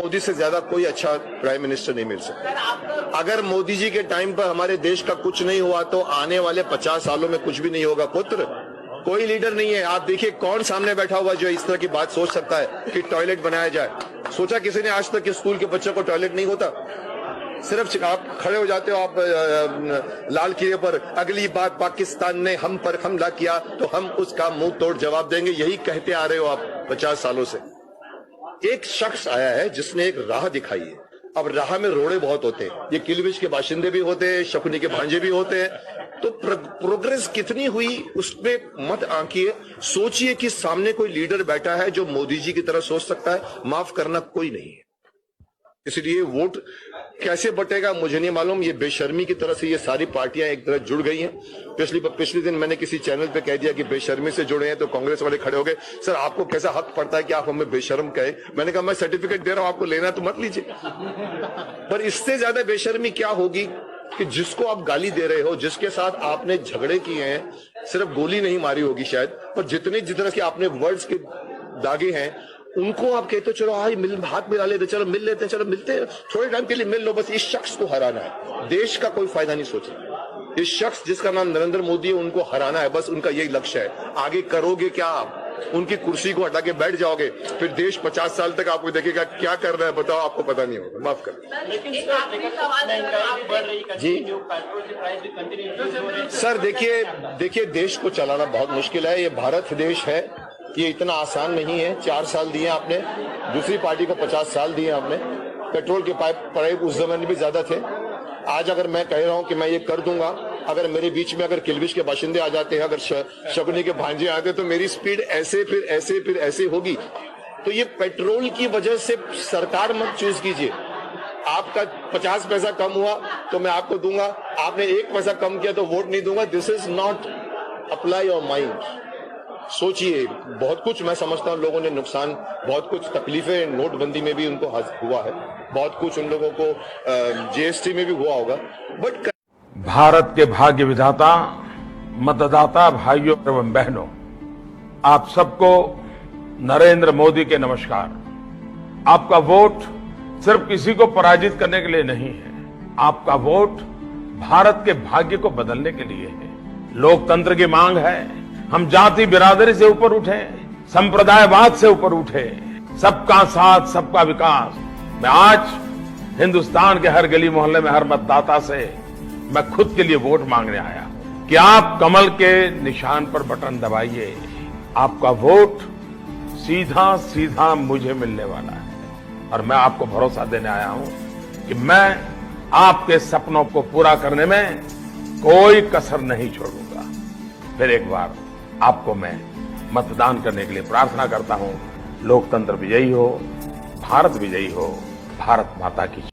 मोदी से ज्यादा कोई अच्छा प्राइम मिनिस्टर नहीं मिल सकता। अगर मोदी जी के टाइम पर हमारे देश का कुछ नहीं हुआ तो आने वाले 50 सालों में कुछ भी नहीं होगा पुत्र। कोई लीडर नहीं है। आप देखिए कौन सामने बैठा हुआ जो इस तरह की बात सोच सकता है कि टॉयलेट बनाया जाए। सोचा किसी ने आज तक कि स्कूल के बच्चों को टॉयलेट नहीं होता? सिर्फ आप खड़े हो जाते हो आप लाल किले पर, अगली बार पाकिस्तान ने हम पर हमला किया तो हम उसका मुंह तोड़ जवाब देंगे, यही कहते आ रहे हो आप 50 सालों से। एक शख्स आया है जिसने एक राह दिखाई है। अब राह में रोड़े बहुत होते हैं, ये किलविच के बाशिंदे भी होते हैं, शकुनी के भांजे भी होते हैं। तो प्रोग्रेस कितनी हुई उसमें मत आंकिए, सोचिए कि सामने कोई लीडर बैठा है जो मोदी जी की तरह सोच सकता है। माफ करना कोई नहीं है। इसलिए वोट कैसे बटेगा मुझे नहीं मालूम। ये बेशर्मी की तरह से ये सारी पार्टियां एक तरह जुड़ गई हैं। पिछले दिन मैंने किसी चैनल पे कह दिया कि बेशर्मी से जुड़े हैं, तो कांग्रेस वाले खड़े हो गए, सर आपको कैसा हक पड़ता है कि आप हमें बेशर्म कहे? मैंने कहा मैं सर्टिफिकेट दे रहा हूं, आपको लेना है तो मत लीजिए। पर इससे ज्यादा बेशर्मी क्या होगी कि जिसको आप गाली दे रहे हो, जिसके साथ आपने झगड़े किए हैं, सिर्फ गोली नहीं मारी होगी शायद, पर जितना कि आपने वर्ड्स के दागे हैं, उनको आप कहते हो चलो हाथ मिला लेते, चलो मिल लेते, चलो मिलते हैं, थोड़े टाइम के लिए मिल लो। बस इस शख्स को हराना है, देश का कोई फायदा नहीं सोचना। इस शख्स जिसका नाम नरेंद्र मोदी है उनको हराना है, बस उनका यही लक्ष्य है। आगे करोगे क्या आप? उनकी कुर्सी को हटा के बैठ जाओगे, फिर देश 50 साल तक आपको देखेगा क्या कर रहा है बताओ, आपको पता नहीं होगा। माफ कर जी सर। देखिए देश को चलाना बहुत मुश्किल है। ये भारत देश है, ये इतना आसान नहीं है। 4 साल दिए आपने, दूसरी पार्टी को 50 साल दिए आपने। पेट्रोल के पाइप उस जमाने भी ज्यादा थे। आज अगर मैं कह रहा हूं कि मैं ये कर दूंगा, अगर मेरे बीच में अगर किलविश के बाशिंदे आ जाते हैं, अगर शकुनी के भांजे आते, तो मेरी स्पीड ऐसे फिर ऐसे होगी। तो ये पेट्रोल की वजह से सरकार मत चूज कीजिए। आपका 50 पैसा कम हुआ तो मैं आपको दूंगा, आपने 1 पैसा कम किया तो वोट नहीं दूंगा। This is not apply your mind. सोचिए, बहुत कुछ मैं समझता हूं लोगों ने नुकसान, बहुत कुछ तकलीफें नोटबंदी में भी उनको हुआ है, बहुत कुछ उन लोगों को जीएसटी में भी हुआ होगा, बट भारत के भाग्य विधाता मतदाता भाइयों एवं बहनों, आप सबको नरेंद्र मोदी के नमस्कार। आपका वोट सिर्फ किसी को पराजित करने के लिए नहीं है, आपका वोट भारत के भाग्य को बदलने के लिए है। लोकतंत्र की मांग है हम जाति बिरादरी से ऊपर उठे, संप्रदायवाद से ऊपर उठे, सबका साथ सबका विकास। मैं आज हिंदुस्तान के हर गली मोहल्ले में हर मतदाता से मैं खुद के लिए वोट मांगने आया हूं कि आप कमल के निशान पर बटन दबाइए। आपका वोट सीधा सीधा मुझे मिलने वाला है और मैं आपको भरोसा देने आया हूं कि मैं आपके सपनों को पूरा करने में कोई कसर नहीं छोड़ूंगा। फिर एक बार आपको मैं मतदान करने के लिए प्रार्थना करता हूं। लोकतंत्र विजयी हो, भारत विजयी हो, भारत माता की